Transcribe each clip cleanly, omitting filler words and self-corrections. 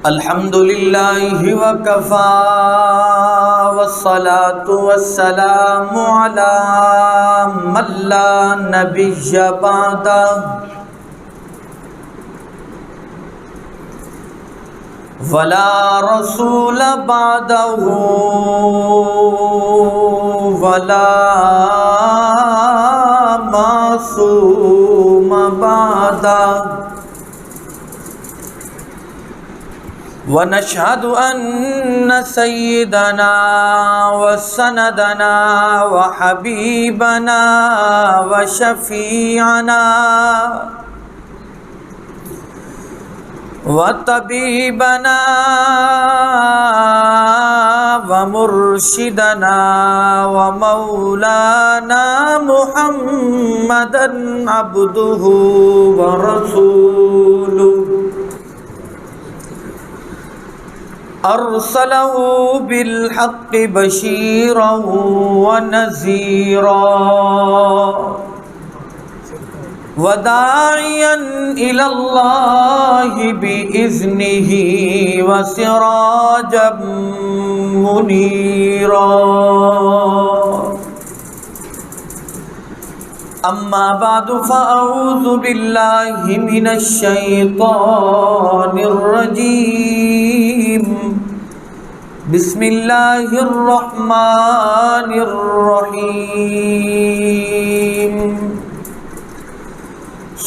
الحمدللہ وکفا والصلاة والسلام علی من لا نبی بعدہ ولا رسول بعدہ ولا معصوم بعدہ ونشهد أن سيدنا وسندنا وحبيبنا وشفيعنا وطبيبنا ومرشدنا ومولانا محمدا عبده ورسوله ارسلہ بالحق بشیرا ونذیرا وداعیا الی اللہ باذنہ وسراجا منیرا اما بعد فاعوذ باللہ من الشیطان الرجیم بسم اللہ الرحمن الرحیم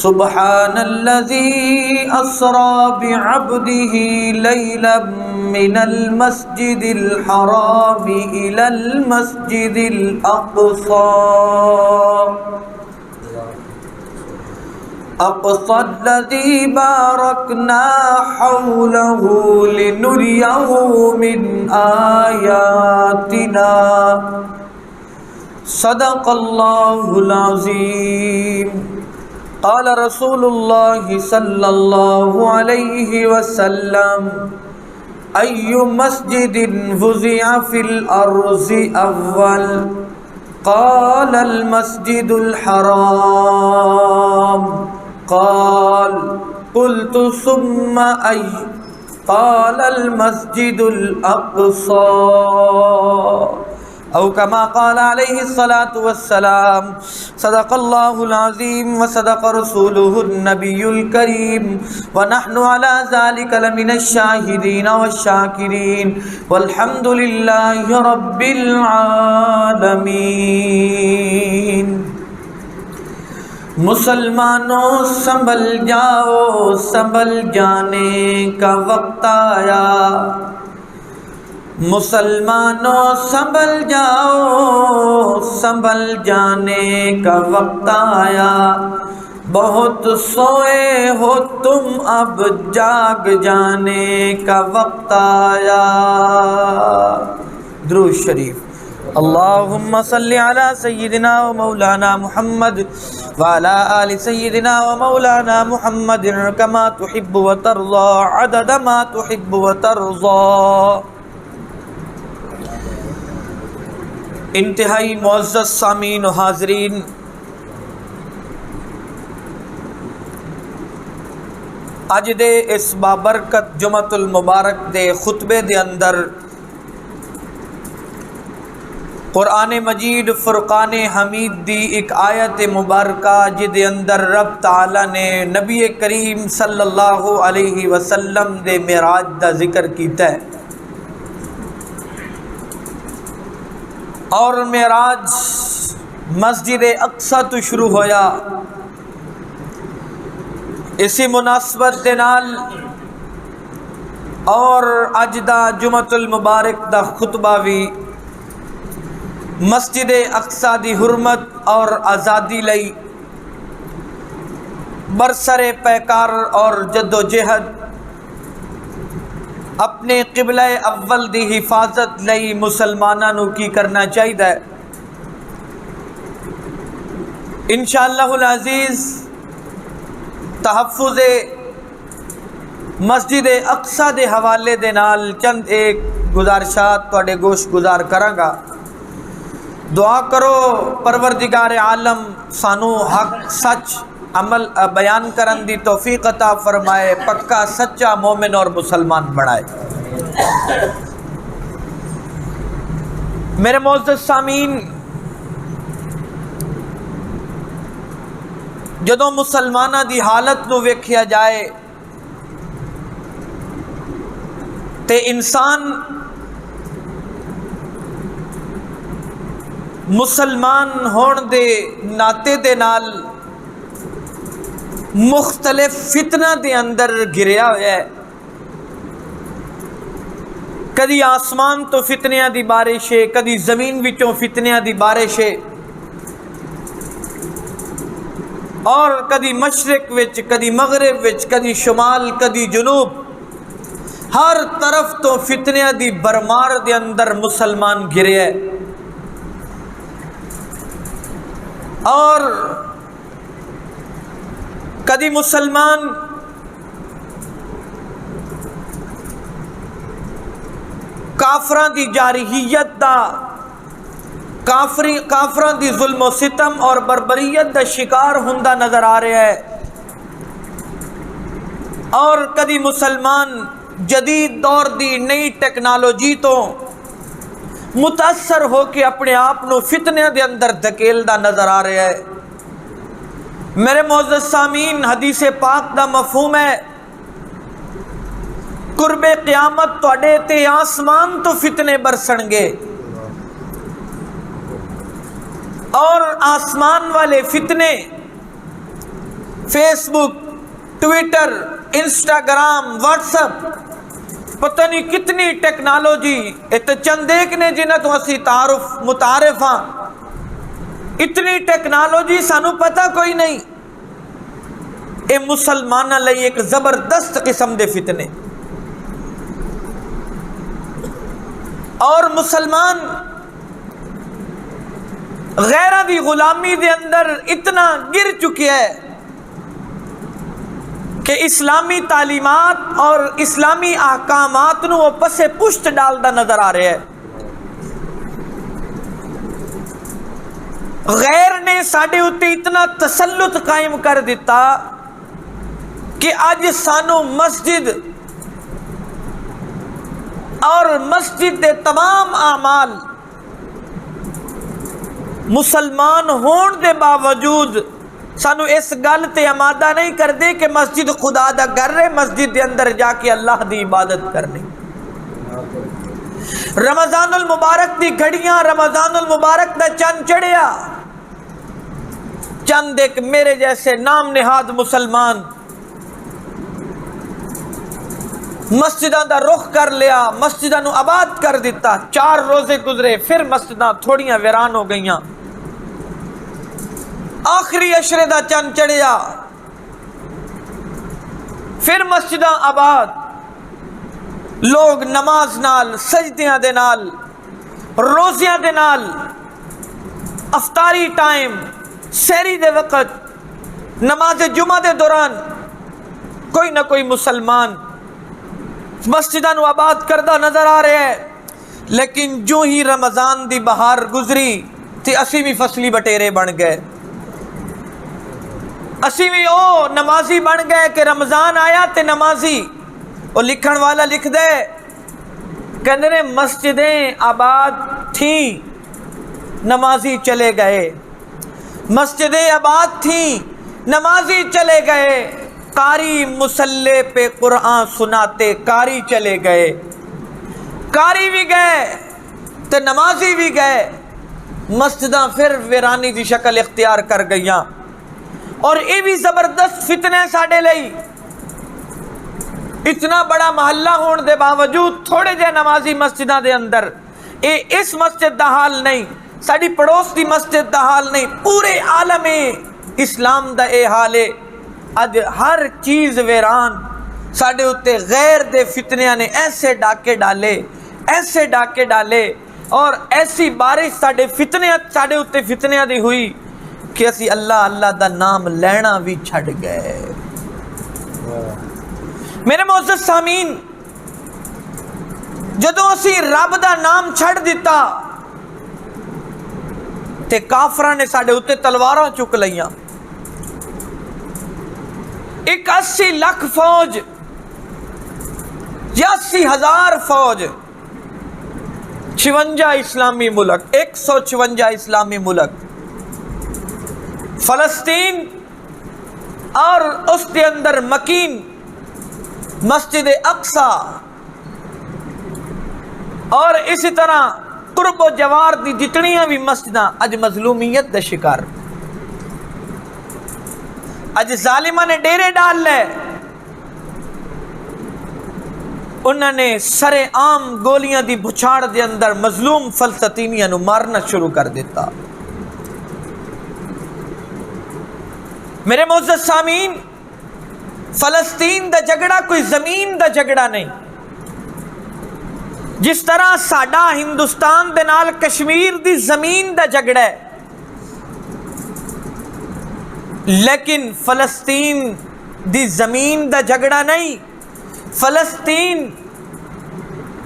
سبحان الذی اسری بعبدہ لیلا من المسجد الحرام الی المسجد اقصى الذي باركنا حوله لنريه من آياتنا صدق الله العظيم قال رسول الله صلى الله عليه وسلم أي مسجد وضع في الأرض أول قال المسجد الحرام قال قلت ثم أي قال المسجد الأقصى أو كما قال عليه الصلاة والسلام صدق الله العظيم وصدق رسوله النبي الكريم ونحن على ذلك لمن الشاهدين والشاكرين والحمد لله رب العالمين مسلمانوں سنبھل جاؤ سنبھل جانے کا وقت آیا مسلمانوں سنبھل جاؤ سنبھل جانے کا وقت آیا بہت سوئے ہو تم اب جاگ جانے کا وقت آیا درود شریف اللہم صلی علی سیدنا و مولانا محمد وعلی آل سیدنا و مولانا محمد کما تحب و ترضى عدد ما تحب و ترضى انتہائی معزز سامعین و حاضرین، اج دے اس بابرکت جمعۃ المبارک دے خطبے دے اندر قرآن مجید فرقان حمید دی ایک آیت مبارکہ جدے اندر رب تعالی نے نبی کریم صلی اللہ علیہ وسلم دے معراج دا ذکر کیتا ہے، اور معراج مسجد اقصی تو شروع ہویا۔ اسی مناسبت دے نال اور اج دا جمعۃ المبارک دا خطبہ بھی مسجد اقصی دی حرمت اور آزادی لئی برسر پیکار اور جد و جہد اپنے قبلہ اول دی حفاظت لئی مسلمانوں کی کرنا چاہیے۔ انشاءاللہ العزیز تحفظ مسجد اقصی دے حوالے دے نال چند ایک گزارشات تواڈے گوش گزار کراں گا۔ دعا کرو پروردگار عالم سانو حق سچ عمل بیان کرن دی توفیق عطا فرمائے، پکا سچا مومن اور مسلمان بنائے۔ میرے معزز سامعین، جدوں مسلماناں دی حالت نو ویکھیا جائے تے انسان مسلمان ہون دے ناطے دے نال مختلف فتنہ دے اندر گریا ہوا ہے۔ کدی آسمان تو فتنیاں دی بارش ہے، کدی زمین وچوں فتنیاں دی بارش ہے، اور کدی مشرق وچ، کدی مغرب وچ، کدی شمال، کدی جنوب، ہر طرف تو فتنیاں دی برمار دے اندر مسلمان گرے ہے۔ اور کدی مسلمان کافراں دی جارحیت دا، کافراں دی ظلم و ستم اور بربریت دا شکار ہوندا نظر آ رہا ہے، اور کدی مسلمان جدید دور دی نئی ٹیکنالوجی تو متاثر ہو کے اپنے آپ نو فتنے دے اندر دھکیلدا نظر آ رہا ہے۔ میرے معزز سامعین، حدیث پاک دا مفہوم ہے قرب قیامت تواڈے تے آسمان تو فتنے برسن گے، اور آسمان والے فتنے فیس بک، ٹویٹر، انسٹاگرام، واٹس ایپ، پتہ نہیں کتنی ٹیکنالوجی، تے چند ایک نے جنہاں تو اسی متعارف ہاں، اتنی ٹیکنالوجی سانو پتہ کوئی نہیں۔ اے مسلماناں لئی ایک زبردست قسم دے فتنے، اور مسلمان غیرہ دی غلامی دے اندر اتنا گر چکے ہے کہ اسلامی تعلیمات اور اسلامی احکامات نو پسے پشت ڈالدا نظر آ رہا ہے۔ غیر نے ساڈے اُتے اتنا تسلط قائم کر دیتا کہ اج سانو مسجد اور مسجد دے تمام اعمال مسلمان ہون دے باوجود سانو اس گل تے آمادہ نہیں کر دے کہ مسجد خدا دا گھر ہے، مسجد دے اندر جا کے اللہ دی عبادت کرنی۔ رمضان المبارک دی گھڑیاں، رمضان المبارک دا چند چڑھیا، چند ایک میرے جیسے نام نہاد مسلمان مسجداں دا رخ کر لیا، مسجداں نو آباد کر دیتا، 4 روزے گزرے، پھر مسجداں تھوڑیاں ویران ہو گئیاں، آخری عشرے دا چند چڑھیا، پھر مسجداں آباد، لوگ نماز نال، سجدیاں دے نال، روزیاں دے نال، افطاری ٹائم، سحری دے وقت، نماز جمعہ دے دوران کوئی نہ کوئی مسلمان مسجداں نو آباد کردہ نظر آ رہے ہے۔ لیکن جو ہی رمضان دی بہار گزری تے اسی بھی فصلی بٹیرے بن گئے، اسی بھی او نمازی بن گئے کہ رمضان آیا تے نمازی۔ وہ لکھن والا لکھ دے کہندے نے مسجدیں آباد تھیں، نمازی چلے گئے، مسجدیں آباد تھیں، نمازی چلے گئے، قاری مصلی پہ قرآن سناتے قاری چلے گئے، قاری بھی گئے تے نمازی بھی گئے، مسجداں پھر ویرانی دی شکل اختیار کر گئیاں۔ اور یہ بھی زبردست فتنے ساڑے لئی، اتنا بڑا محلہ ہون دے باوجود تھوڑے جے نمازی مسجداں دے اندر، اس مسجد دا حال نہیں، ساڑی پڑوس دی مسجد دا حال نہیں، پورے عالم اسلام دا اے حال ہے۔ اج ہر چیز ویران، ساڑے اتے غیر دے فتنیاں نے ایسے ڈاکے ڈالے، ایسے ڈاکے ڈالے، اور ایسی بارش ساڑے اتے فتنیاں دی ہوئی کہ اسی اللہ دا نام لینا بھی چھڑ گئے۔ میرے معزز سامعین، جدوں اسی رب دا نام چھڑ دیتا تے کافراں نے ساڑے اتے تلواراں چک لیاں، ایک 80 لاکھ فوج یا 80,000 فوج، 56 اسلامی ملک، 156 اسلامی ملک، فلسطین اور اس کے اندر مکین مسجد اقصی اور اسی طرح قرب و جوار دی جتنیاں بھی مسجداں اج مظلومیت دے شکار، اج ظالمہ نے ڈیرے ڈال لے، انہوں نے سر عام گولیاں دی بچھاڑ دے اندر مظلوم فلسطینیاں نو مارنا شروع کر دیتا۔ میرے معزز سامعین، فلسطین دا جھگڑا کوئی زمین دا جھگڑا نہیں، جس طرح ساڈا ہندوستان دے نال کشمیر دی زمین دا جھگڑا ہے، لیکن فلسطین دی زمین دا جھگڑا نہیں۔ فلسطین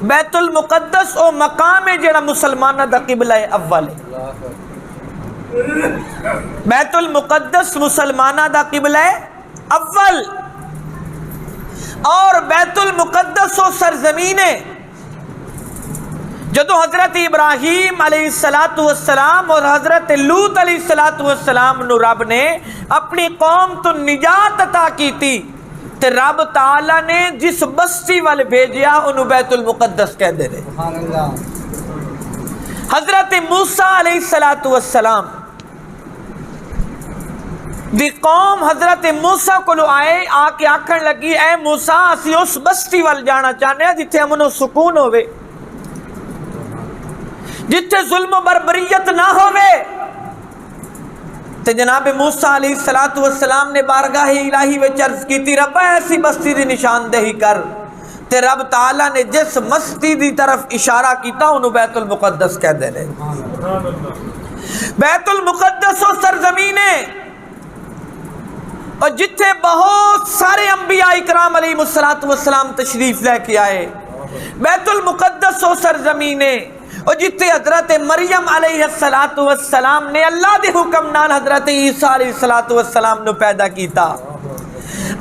بیت المقدس او مقام ہے جڑا مسلمانہ دا قبلہ اول ہے، بیت المقدس مسلمانہ دا قبلہ اول، اور بیت المقدس و سرزمین ہے جدو حضرت ابراہیم علیہ السلام اور حضرت لوط علیہ السلام نو رب نے اپنی قوم تو نجات عطا کی تھی، تے رب تعالیٰ نے جس بستی والے بھیجیا انہوں بیت المقدس کہہ دے رہے۔ حضرت موسیٰ علیہ السلام دی قوم حضرت موسیٰ کو لو آئے، آ کے آکھن لگی اے موسیٰ اسی اس بستی وال جانا چاہنے ہیں جتھے امن و سکون ہوئے، جتھے ظلم و بربریت نہ ہوئے۔ تے جناب موسیٰ علیہ السلام نے بارگاہ الہی وچ عرض کی تھی رب ایسی بستی دی نشاندہی کر، تے رب تعالیٰ نے جس بستی دی طرف اشارہ کیتا انہوں بیت المقدس کہہ دے رہے۔ بیت المقدس و سرزمینے اور جتھے بہت سارے انبیاء اکرام علیہ السلام تشریف لے کے آئے، بیت المقدس و سرزمینے اور جتھے حضرت مریم علیہ السلام نے اللہ دے حکم نال حضرت عیسیٰ علیہ السلام نو پیدا کیتا،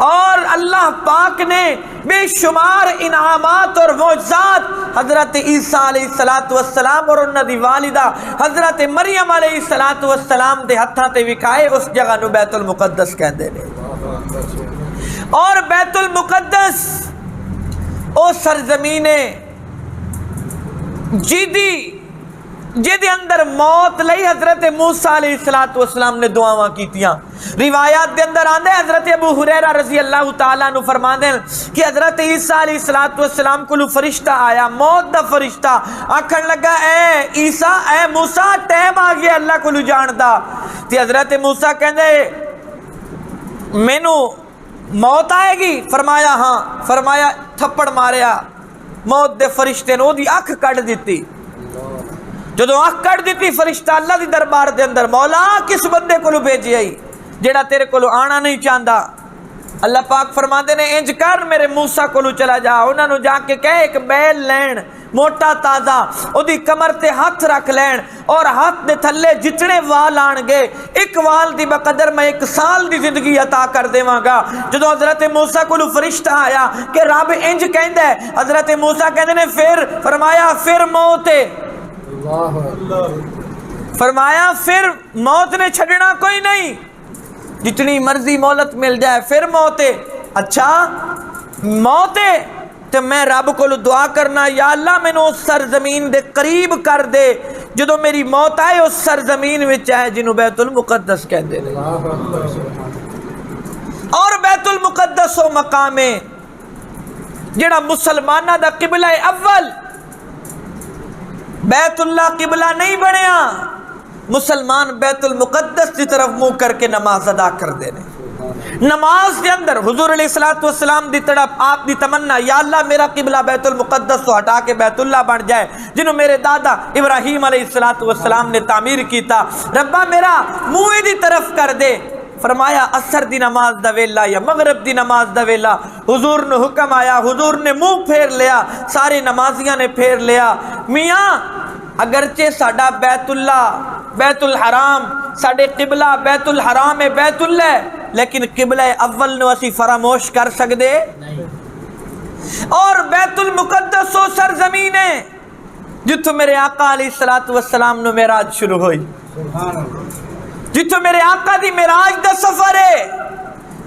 اور اللہ پاک نے بے شمار انعامات اور معجزات حضرت عیسیٰ علیہ السلام اور انہاں دی والدہ حضرت مریم علیہ السلام دے ہتھاں تے وکھائے، اس جگہ نو بیت المقدس کہندے نے۔ اور بیت المقدس او سرزمین جیدے اندر موت لئی حضرت موسیٰ علیہ السلام نے دعاواں کیتیاں۔ روایات دے اندر آندے حضرت ابو ہریرہ رضی اللہ تعالیٰ عنہ فرماندے کہ حضرت عیسیٰ علیہ السلام کو فرشتہ آیا، موت دا فرشتہ، آکھن لگا اے عیسیٰ اے موسیٰ ٹائم آ گیا اللہ کو جان دا۔ تے حضرت موسیٰ کہندے مینوں موت آئے گی؟ فرمایا ہاں، فرمایا تھپڑ ماریا، موت دے فرشتے نے دی اکھ کٹ دیتی، جدو اکھ کٹ دیتی فرشتہ اللہ دی دربار دے اندر مولا کس بندے کو بھیجی آئی جیڑا تیرے کو آنا نہیں چاہتا؟ اللہ پاک فرماندے نے انج کر میرے موسیٰ کو چلا جا، انہوں نے جا کے کہے ایک بیل لین موٹا تازہ، او دی کمر تے ہاتھ رکھ لین اور ہاتھ دے تھلے جتنے وال آن گے ایک وال دی بقدر میں 1 سال دی زندگی عطا کر دیواں گا۔ جدو حضرت موسیٰ کو فرشتہ آیا کہ رب انج کہندے، حضرت موسیٰ کہندے نے پھر، فرمایا پھر موت ہے، فرمایا پھر موت نے چھڑنا کوئی نہیں، جتنی مرضی مولت مل جائے پھر موت ہے۔ اچھا موت ہے تو میں رب کو دعا کرنا یا اللہ میں اس سرزمین دے قریب کر دے جدو میری موت آئے اس سرزمین میں چاہے جنہوں بیت المقدس کہہ دے۔ اور بیت المقدس و مقام جڑا مسلمانہ دا قبلہ اول، بیت اللہ قبلہ نہیں بنیا، مسلمان بیت المقدس کی طرف منہ کر کے نماز ادا کر دے رہے۔ نماز کے اندر حضور علیہ السلام دی طرف آپ دی تمنا یا اللہ میرا قبلہ بیت المقدس تو ہٹا کے بیت اللہ بن جائے جنہوں میرے دادا ابراہیم علیہ السلام نے تعمیر کیتا، ربا میرا منہ دی طرف کر دے۔ فرمایا اثر دی نماز دا ویلا یا مغرب دی نماز دا ویلا، حضور نے حکم آیا، حضور نے منہ پھیر لیا، سارے نمازیاں نے پھیر لیا۔ میاں اگرچہ ساڈا بیت اللہ، بیت الحرام ساڈے قبلہ بیت الحرام ہے، بیت اللہ ہے، لیکن قبلہ اول نو اسی فراموش کر سکدے اور بیت المقدس و سرزمین ہے جتھوں میرے آقا علیہ الصلوۃ والسلام نو معراج شروع ہوئی، جتھوں میرے آقا دی معراج دا سفر ہے،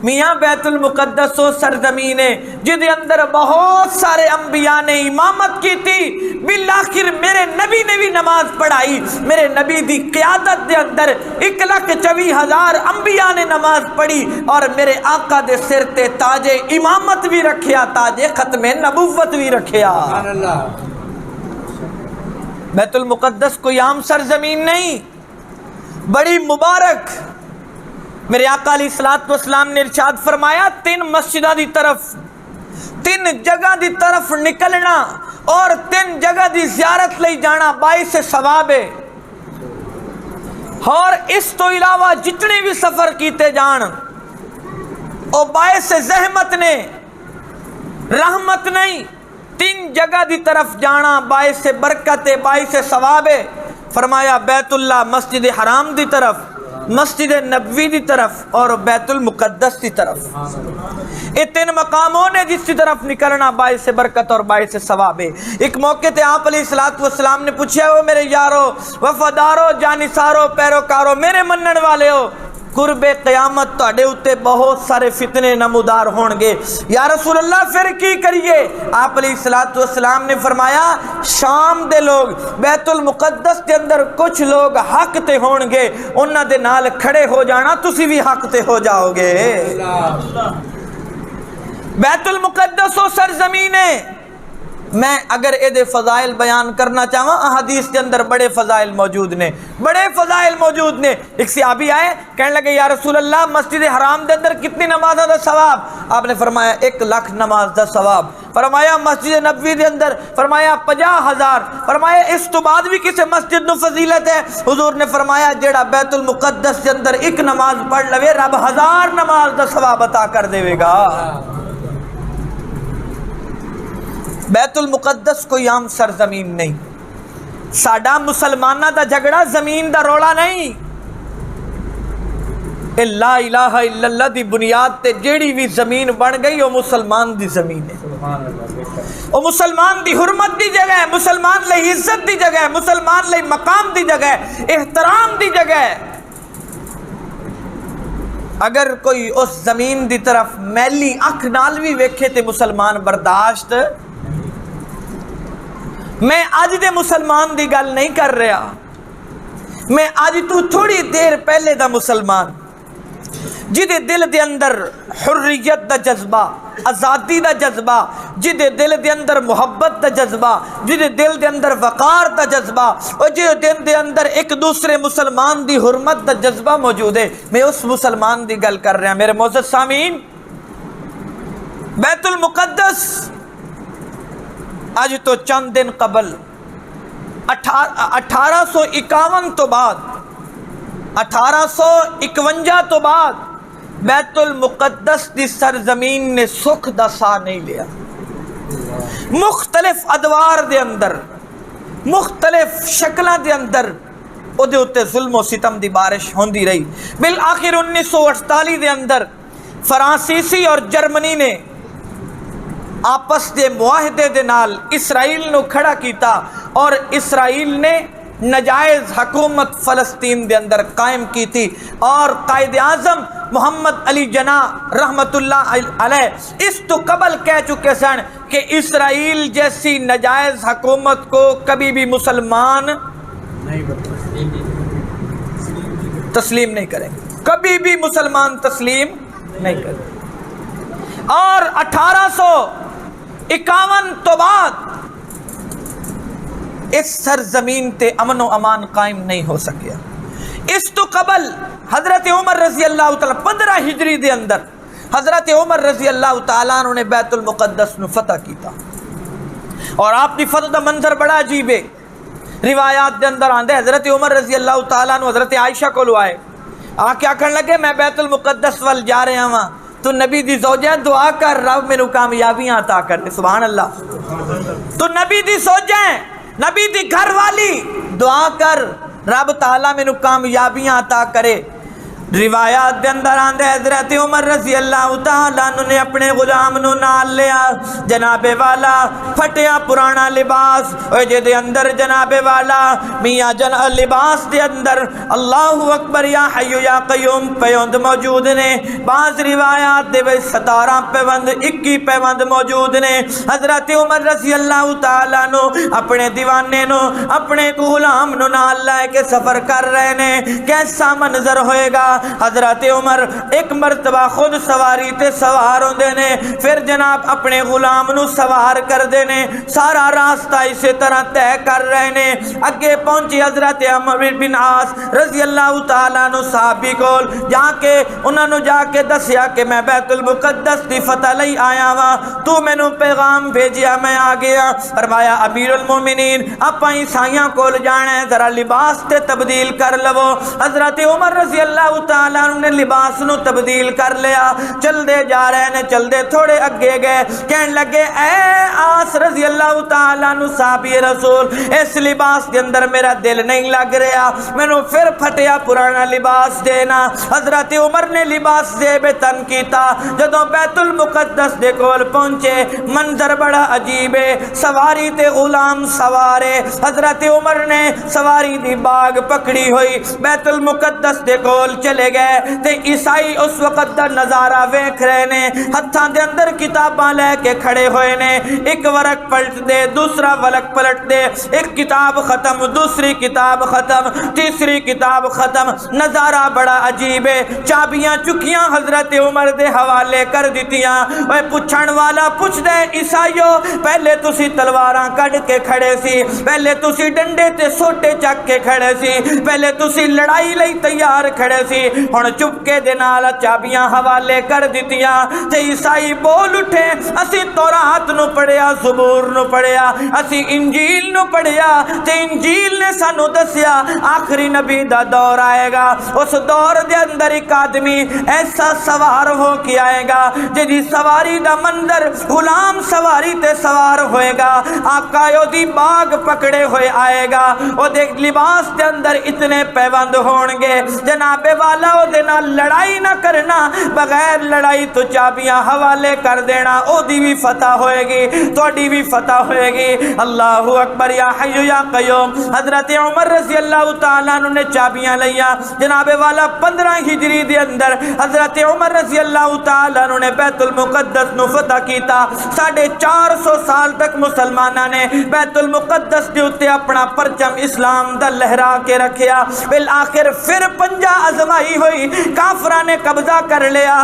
میاں بیت المقدس و سرزمین ہے جدے اندر بہت سارے انبیاء نے امامت کی تھی، بالآخر میرے نبی نے بھی نماز پڑھائی، میرے نبی دی قیادت دے اندر 1,24,000 انبیاء نے نماز پڑھی اور میرے آقا دے سر تے تاج امامت بھی رکھیا، تاج ختم نبوت بھی رکھیا۔ بیت المقدس کوئی عام سرزمین نہیں، بڑی مبارک۔ میرے آقا علیہ الصلوۃ والسلام نے ارشاد فرمایا 3 مسجداں دی طرف، 3 جگہ دی طرف نکلنا اور 3 جگہ دی زیارت لئی جانا باعث ثواب ہے، اور اس تو علاوہ جتنے بھی سفر کیتے جان او باعث زحمت نے، رحمت نہیں، 3 جگہ دی طرف جانا باعث برکت ہے، باعث ثواب ہے۔ فرمایا بیت اللہ مسجد حرام دی طرف، مسجد نبوی دی طرف اور بیت المقدس دی طرف، یہ 3 مقاموں نے جس کی طرف نکلنا باعث برکت اور باعث ثواب ہے۔ ایک موقع تے آپ علیہ الصلوۃ والسلام نے پوچھا، وہ میرے یارو وفادارو جانثارو پیروکارو میرے منن والے ہو، قرب قیامت تہاڈے اوتے بہت سارے فتنے نمودار ہون گے، یا رسول اللہ پھر کی کریے؟ آپ علیہ الصلوۃ والسلام نے فرمایا شام دے لوگ بیت المقدس کے اندر کچھ لوگ حق تے ہون گے، انہاں دے نال کھڑے ہو جانا، تسی بھی حق تے ہو جاؤ گے۔ بیت المقدس و سرزمین ہے۔ میں اگر اے دے فضائل بیان کرنا چاہواں، احادیث کے اندر بڑے فضائل موجود نے، بڑے فضائل موجود نے۔ ایک صحابی آئے کہنے لگے یا رسول اللہ مسجد حرام دے اندر کتنی نمازہ دا ثواب؟ آپ نے فرمایا 1,00,000 نماز دا ثواب۔ فرمایا مسجد نبوی دے اندر؟ فرمایا 50,000۔ فرمایا اس تو بعد بھی کسی مسجد نو فضیلت ہے؟ حضور نے فرمایا جیڑا بیت المقدس کے اندر 1 نماز پڑھ لوے رب 1000 نماز دا ثواب عطا کر دے گا۔ بیت المقدس کوئی عام سرزمین نہیں، ساڈا مسلمانہ دا جھگڑا زمین دا روڑا نہیں، لا الہ الا اللہ دی بنیاد تے جیڑی بھی زمین بن گئی وہ مسلمان دی زمین ہے، وہ مسلمان دی حرمت دی جگہ ہے، مسلمان لئی عزت دی جگہ ہے، مسلمان لئی مقام دی جگہ ہے، احترام دی جگہ ہے۔ اگر کوئی اس زمین دی طرف میلی اکھ نال بھی ویکھے تے مسلمان برداشت، میں آج دے مسلمان دی گل نہیں کر رہا، میں آج تو تھوڑی دیر پہلے دا مسلمان جدے دل دے اندر حریت دا جذبہ، آزادی دا جذبہ، جدے دل دے اندر محبت دا جذبہ، جدے دل دے اندر وقار دا جذبہ، اور جدے دل دے اندر ایک دوسرے مسلمان دی حرمت دا جذبہ موجود ہے، میں اس مسلمان دی گل کر رہا۔ میرے معزز سامعین، بیت المقدس آج تو چند دن قبل 1851 تو بعد 1851 تو بعد بیت المقدس دی سرزمین نے سکھ دا سا نہیں لیا، مختلف ادوار دے اندر، مختلف شکلہ دے اندر او دے اتے ظلم و ستم دی بارش ہوندی رہی۔ بالآخر 1948 دے اندر فرانسیسی اور جرمنی نے آپس دے معاہدے دے نال اسرائیل نو کھڑا کیتا اور اسرائیل نے نجائز حکومت فلسطین دے اندر قائم کی تھی، اور قائد اعظم محمد علی جناح رحمت اللہ علیہ اس تو قبل کہہ چکے سن کہ اسرائیل جیسی نجائز حکومت کو کبھی بھی مسلمان تسلیم نہیں کریں، کبھی بھی مسلمان تسلیم نہیں کریں۔ اور 1851 تو بعد اس سرزمین تے امن و امان قائم نہیں ہو سکیا۔ اس تو قبل حضرت عمر رضی اللہ تعالیٰ 15 ہجری دے اندر حضرت عمر رضی اللہ تعالیٰ انہوں نے بیت المقدس نو فتح کیتا، اور آپ دی فتح دا منظر بڑا عجیب ہے۔ روایات دے اندر آندے حضرت عمر رضی اللہ تعالیٰ عنہ حضرت عائشہ کو لوائے، کیا کرنے لگے میں بیت المقدس وال جا رہے ہاں، تو نبی دی زوجہ دعا کر رب میرے کامیابیاں عطا کر دے، سبحان اللہ۔ تو نبی دی زوجہ، نبی دی گھر والی دعا کر رب تعالیٰ مینوں کامیابیاں عطا کرے۔ روایات دے اندر آندے حضرت عمر رضی اللہ تعالیٰ عنہ نے اپنے غلام نو نال لیا، جناب والا پھٹیا پرانا لباس جے دے اندر جناب والا میاں لباس دے اندر اللہ اکبر یا حی یا قیوم پیوند موجود نے۔ بعض روایات دے وچ 17 پیوند 21 پیوند موجود نے۔ حضرت عمر رضی اللہ تعالیٰ عنہ اپنے دیوانے نو اپنے غلام نو نال لے کے سفر کر رہے نے۔ کیسا منظر ہوئے گا؟ حضرت عمر ایک مرتبہ خود سواری تے سوار ہوندے نے، پھر جناب اپنے غلام نو سوار کر دے نے، سارا راستہ اسی طرح طے کر رہے نے۔ اگے پہنچی حضرت عمرو بن عاص رضی اللہ تعالیٰ عنہ صحابی کول جا کے انہاں نو جا کے دسیا کہ میں بیت المقدس دی فتح لئی آیا وا، تو مینوں پیغام بھیجیا میں آ گیا۔ فرمایا امیر المومنین اپاں عیسائیاں کول جانا ہے، ذرا لباس تے تبدیل کر لو۔ حضرت عمر رضی اللہ تعالیٰ نے لباس نو تبدیل کر لیا، چل دے جا رہے نے، چل دے تھوڑے اگے گئے، کہنے لگے اے عاص رضی اللہ تعالیٰ عنہ صحابی رسول، اس لباس کے اندر میرا دل نہیں لگ رہا، میں نو پھر پھٹیا پرانا لباس دینا۔ حضرت عمر نے لباس دے بے تن کیتا، جدوں بیت المقدس دے کول پہنچے منظر بڑا عجیب ہے، سواری تے غلام سوارے، حضرت عمر نے سواری دی باغ پکڑی ہوئی بیت المقدس دے کول چلے گئے تے عیسائی اس وقت دا نظارہ ویکھ رہے نے، ہتھاں دے اندر کتاباں لے کے کھڑے ہوئے نے، ایک ورق پلٹ دے دوسرا ورق پلٹ دے، ایک کتاب ختم دوسری کتاب ختم تیسری کتاب ختم، نظارہ بڑا عجیب ہے۔ چابیاں چکیاں حضرت عمر دے حوالے کر دیتیاں۔ اوے پوچھن والا پوچھ دے عیسائیو پہلے تسی تلواراں کڈ کے کھڑے سی، پہلے تسی ڈنڈے تے سوٹے چک کے کھڑے سی، پہلے تسی لڑائی لئی تیار کھڑے سی، ہن چپکے دے نال چابیاں حوالے کر دیتیاں تے عیسائی بول اٹھے اسی تورات نو پڑھیا، زبور نو پڑھیا، اسی انجیل نو پڑھیا تے انجیل نے سانو دسیا آخری نبی دا دور آئے گا، اس دور دے اندر ایک آدمی ایسا سوار ہو کے آئے گا جدی سواری دا منظر غلام سواری تے سوار ہوئے گا، آقا او دی باغ پکڑے ہوئے آئے گا، او دے لباس دے اندر اتنے پیوند ہون گے جناب والا او دے نال لڑائی نہ کرنا، بغیر لڑائی تو چابیاں حوالے کر دینا، او دی بھی فتح ہوئے گی توڑی بھی فتح ہوئے گی۔ اللہ اکبر یا حی یا قیوم۔ حضرت عمر رضی اللہ تعالیٰ عنہ نے چابیاں لیا، جناب والا 15 ہجری دے اندر حضرت عمر رضی اللہ تعالیٰ عنہ نے بیت المقدس نو فتح کیتا۔ 450 سال تک مسلمانہ نے بیت المقدس دے اتے اپنا پرچم اسلام دا لہرا کے رکھیا، بالآخر پھر 50 ازمائی ہوئی، کافرہ نے قبضہ کر لیا۔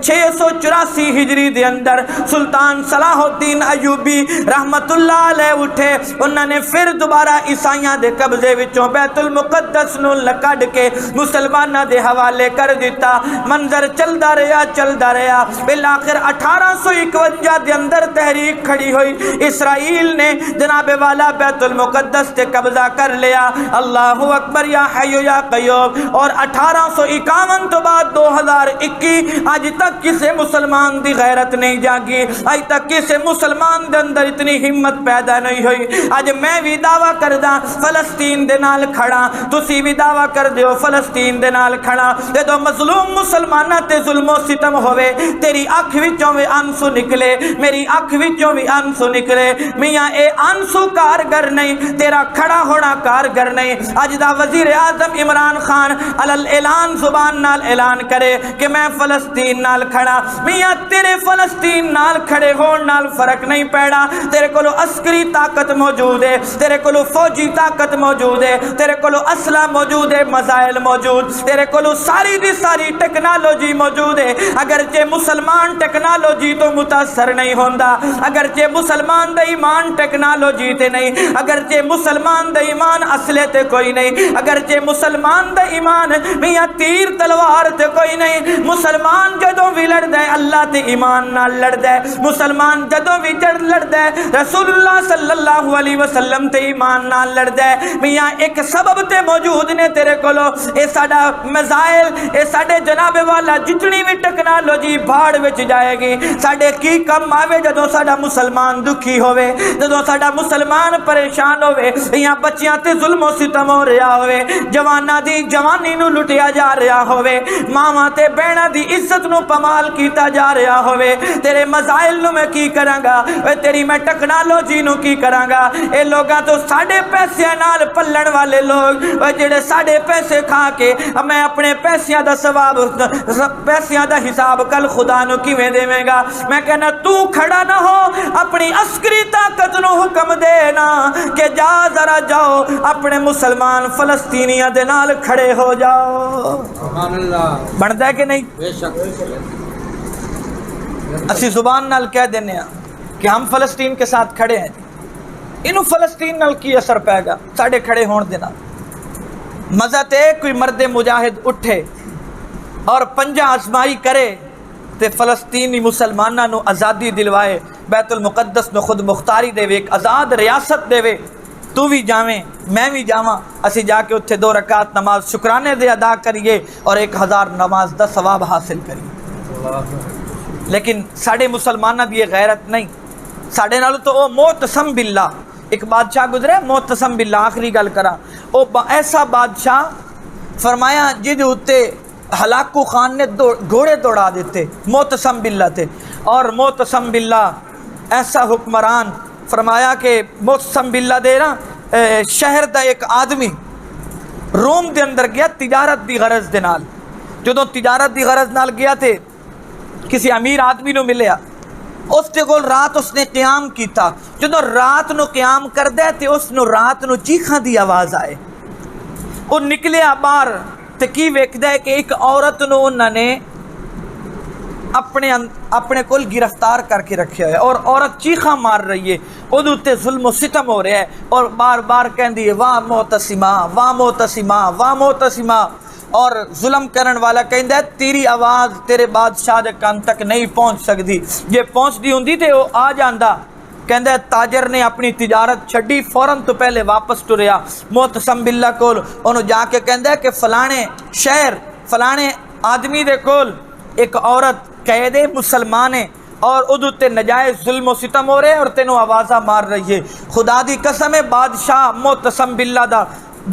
684 ہجری دے اندر سلطان صلاح الدین ایوبی رحمت اللہ علیہ اٹھے، انہوں نے پھر دوبارہ عیسائیاں دے قبضے وچوں بیت المقدس نو لکڑ کے مسلمانہ دے حوالے کر دیتا۔ منظر چلدا رہا، بالآخر 1851 دے اندر تحریک کھڑی ہوئی، اسرائیل نے جناب والا بیت المقدس تے قبضہ کر لیا۔ اللہ اکبر یا حی یا قیوم۔ اور 1851 تو بعد 2021 آج تک کسی مسلمان دی غیرت نہیں جاگی، آج تک کسی مسلمان دے اندر اتنی ہمت پیدا نہیں ہوئی۔ آج میں بھی دعویٰ کردہ فلسطین دے نال کھڑا، تسی بھی دعویٰ کر دیو فلسطین دے نال کھڑا، جدوں مظلوم مسلمانہ تے ظلم و ستم ہوئے تیری اکھ وچوں بھی آنسو نکلے، میری اکھ وچوں بھی آنسو نکلے، میاں اے آنسو کارگر نہیں، تیرا کھڑا ہونا کارگر نہیں۔ آج دا وزیر اعظم عمران خان علل اعلان زبان نال اعلان کرے کہ میں فلسطین نال کھڑا، میاں تیرے فلسطین نال کھڑے ہون نال فرق نہیں پیڑا، تیرے کولو عسکری طاقت موجود ہے، تیرے کولو فوجی طاقت موجود ہے، تیرے کولو اسلحہ موجود ہے، میزائل موجود، تیرے کولو ساری دی ساری ٹیکنالوجی موجود ہے۔ اگرچہ مسلمان ٹیکنالوجی تو متاثر نہیں ہوندا، اگرچہ مسلمان دا ایمان ٹیکنالوجی تے نہیں، اگرچہ مسلمان دا ایمان اسلحے تے کوئی نہیں، اگرچہ مسلمان دا ایمان میاں تیر تلوار تے کوئی نہیں، مسلمان جدوں لڑدا ہے اللہ تے ایمان نال لڑدا ہے. مسلمان جدوں بھی لڑدا ہے رسول اللہ صلی اللہ علیہ وسلم تے ایمان نال لڑدا ہے. میاں ایک سبب تے موجود نے تیرے کولو، اے ساڈا میزائل، اے ساڈے جناب والا جتنی بھی ٹیکنالوجی بھاڑ وچ جائے گی، ساڈے کی کم آوے جدوں ساڈا مسلمان دکھی ہوئے، جدوں ساڈا مسلمان پریشان ہوئے، یا بچیاں تے ظلم و ستم ہو رہا ہوئے، جواناں دی جوانی نو لٹیا جا رہا ہوئے، ماواں تے بہناں دی عزت نو پامال کیتا جا رہا ہوئے، تیرے مسائل نو میں کی کراں گا، اے تیری میں ٹیکنالوجی نو کی کراں گا. اے لوگاں تو ساڈے پیسے نال پلن والے لوگ، اے جڑے ساڈے پیسے کھا کے میں اپنے پیسیاں دا ثواب پیسیاں دا حساب کل خدا نو کیویں دیویں گا. میں کہنا تو کھڑا نہ ہو، اپنی عسکری طاقت نو حکم دینا کہ جا ذرا جاؤ اپنے مسلمان فلسطینیاں دے نال کھڑے ہو جاؤ. سبحان اللہ. بنتا ہے کہ نہیں؟ بے شک. اسی زبان نال کہہ دینے ہیں کہ ہم فلسطین کے ساتھ کھڑے ہیں. انہوں فلسطین نال کی اثر پائے گا ساڑھے کھڑے ہون دینا. مزہ تے کوئی مرد مجاہد اٹھے اور پنجہ آزمائی کرے تے فلسطینی مسلمانہ نو آزادی دلوائے، بیت المقدس نو خود مختاری دے وے، ایک آزاد ریاست دے وے. تو بھی جاویں میں بھی جاواں، اسی جا کے اتھے 2 رکعت نماز شکرانے دے ادا کریے اور 1000 نماز دا ثواب حاصل کریے. لیکن ساڑھے مسلمانہ دی یہ غیرت نہیں. ساڑھے نالو تو او معتصم باللہ، ایک بادشاہ گزرے معتصم باللہ، آخری گل کرا، او ایسا بادشاہ فرمایا جدے ہوتے ہلاکو خان نے گھوڑے دوڑا دیتے، معتصم باللہ تھے. اور معتصم باللہ ایسا حکمران فرمایا کہ معتصم باللہ دے نا شہر دا ایک آدمی روم دے اندر گیا تجارت دی غرض دے نال. جدوں تجارت دی غرض نال گیا تھے کسی امیر آدمی نو ملیا، اس تے کول رات اس نے قیام کیتا. جدوں رات نو قیام کردے تے اس نو رات نو چیخاں دی آواز آئے. وہ نکلیا باہر تے کی ویکھدا ہے کہ ایک عورت نو انہاں نے اپنے کول گرفتار کر کے رکھیا ہے اور عورت چیخاں مار رہی ہے، اودے تے ظلم و ستم ہو رہا ہے اور بار بار کہندی ہے واہ معتصمہ واہ معتصمہ واہ معتصمہ. اور ظلم کرن والا کہندا ہے تیری آواز تیرے بادشاہ دے کان تک نہیں پہنچ سکتی، جے پہنچدی ہوندی تے وہ آ جاندا. کہندا ہے تاجر نے اپنی تجارت چھڈی، فوراً تو پہلے واپس ٹریا معتصم باللہ کول. انہوں جا کے کہندا ہے کہ فلانے شہر فلانے آدمی دے کول ایک عورت قید مسلمان ہے اور ادو تے نجائز ظلم و ستم ہو رہے اور تینوں آوازہ مار رہی ہے. خدا دی قسم ہے بادشاہ معتصم باللہ دا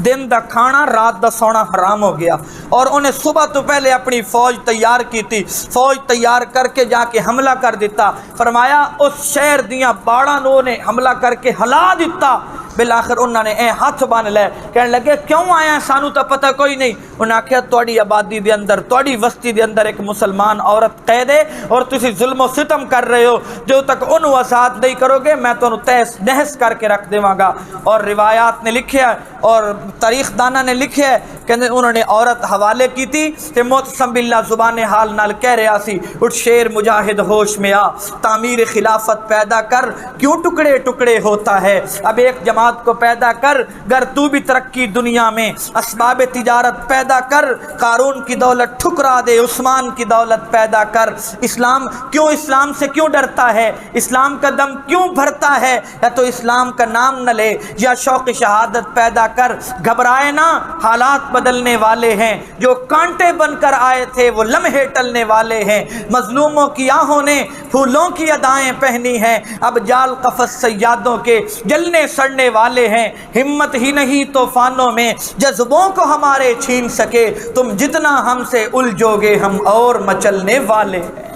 دن دا کھانا رات دا سونا حرام ہو گیا اور انہیں صبح تو پہلے اپنی فوج تیار کی تھی. فوج تیار کر کے جا کے حملہ کر دیتا. فرمایا اس شہر دیاں باڑاں نو نے حملہ کر کے ہلا دیتا. بالآخر انہوں نے ہاتھ بان لے کہنے لگے کیوں آیا ہے سانو تو پتہ کوئی نہیں. انہوں نے کہا توڑی آبادی دے اندر توڑی وسطی دے اندر ایک مسلمان عورت قید ہے اور تسی ظلم و ستم کر رہے ہو، جو تک انہوں آزاد نہیں کرو گے میں تو انہوں تیس نحس کر کے رکھ دیواں گا. اور روایات نے لکھیا اور تاریخ دانا نے لکھیا ہے کہ انہوں نے عورت حوالے کی تھی کہ معتصم باللہ زبان حال نال کہہ رہا سی اٹھ شیر مجاہد ہوش میں آ، تعمیر خلافت پیدا کر، کیوں ٹکڑے ٹکڑے ہوتا ہے، اب ایک جماعت کو پیدا کر، گر تو بھی ترقی دنیا میں، اسباب تجارت پیدا کر، قارون کی دولت ٹھکرا دے، عثمان کی دولت پیدا کر. اسلام سے کیوں ڈرتا ہے، اسلام کا دم کیوں بھرتا ہے، یا تو اسلام کا نام نہ لے یا شوق شہادت پیدا کر. گھبرائے نہ حالات بدلنے والے ہیں، جو کانٹے بن کر آئے تھے وہ لمحے ٹلنے والے ہیں. مظلوموں کی آہوں نے پھولوں کی ادائیں پہنی ہیں، اب جال قفس سیادوں کے جلنے سڑنے والے ہیں. ہمت ہی نہیں طوفانوں میں جذبوں کو ہمارے چھین سکے، تم جتنا ہم سے الجھو گے ہم اور مچلنے والے ہیں.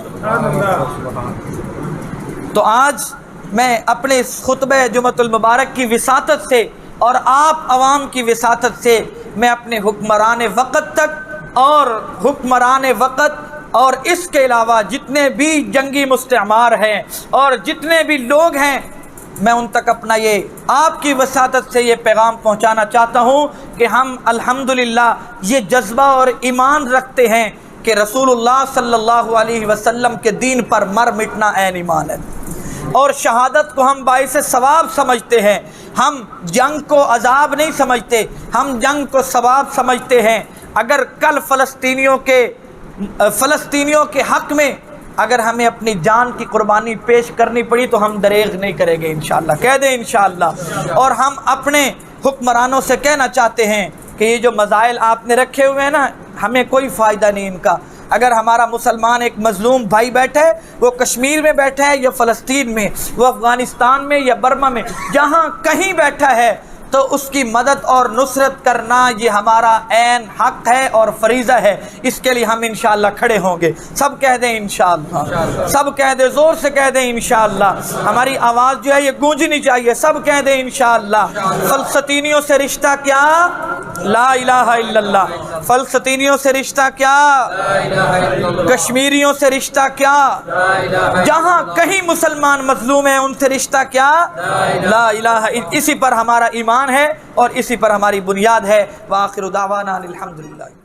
تو آج میں اپنے اس خطبہ جمعۃ المبارک کی وساطت سے اور آپ عوام کی وساطت سے میں اپنے حکمران وقت تک اور حکمران وقت اور اس کے علاوہ جتنے بھی جنگی مستعمار ہیں اور جتنے بھی لوگ ہیں میں ان تک اپنا یہ آپ کی وساطت سے یہ پیغام پہنچانا چاہتا ہوں کہ ہم الحمدللہ یہ جذبہ اور ایمان رکھتے ہیں کہ رسول اللہ صلی اللہ علیہ وسلم کے دین پر مر مٹنا عین ایمان ہے اور شہادت کو ہم باعث ثواب سمجھتے ہیں. ہم جنگ کو عذاب نہیں سمجھتے، ہم جنگ کو ثواب سمجھتے ہیں. اگر کل فلسطینیوں کے حق میں اگر ہمیں اپنی جان کی قربانی پیش کرنی پڑی تو ہم دریغ نہیں کریں گے انشاءاللہ، کہہ دیں انشاءاللہ۔ اور ہم اپنے حکمرانوں سے کہنا چاہتے ہیں کہ یہ جو مسائل آپ نے رکھے ہوئے ہیں نا، ہمیں کوئی فائدہ نہیں ان کا۔ اگر ہمارا مسلمان ایک مظلوم بھائی بیٹھا ہے، وہ کشمیر میں بیٹھا ہے یا فلسطین میں، وہ افغانستان میں یا برما میں، جہاں کہیں بیٹھا ہے تو اس کی مدد اور نصرت کرنا یہ ہمارا عین حق ہے اور فریضہ ہے۔ اس کے لیے ہم انشاءاللہ کھڑے ہوں گے۔ سب کہہ دیں انشاءاللہ، سب کہہ دیں، زور سے کہہ دیں انشاءاللہ۔ ہماری آواز جو ہے یہ گونجنی چاہیے، سب کہہ دیں انشاءاللہ۔ فلسطینیوں سے رشتہ کیا؟ لا الہ الا اللہ۔ فلسطینیوں سے رشتہ کیا؟ کشمیریوں سے رشتہ کیا؟ جہاں کہیں مسلمان مظلوم ہیں ان سے رشتہ کیا؟ لا الہ۔ اسی پر ہمارا ایمان ہے اور اسی پر ہماری بنیاد ہے۔ وآخر دعوانا الحمدللہ۔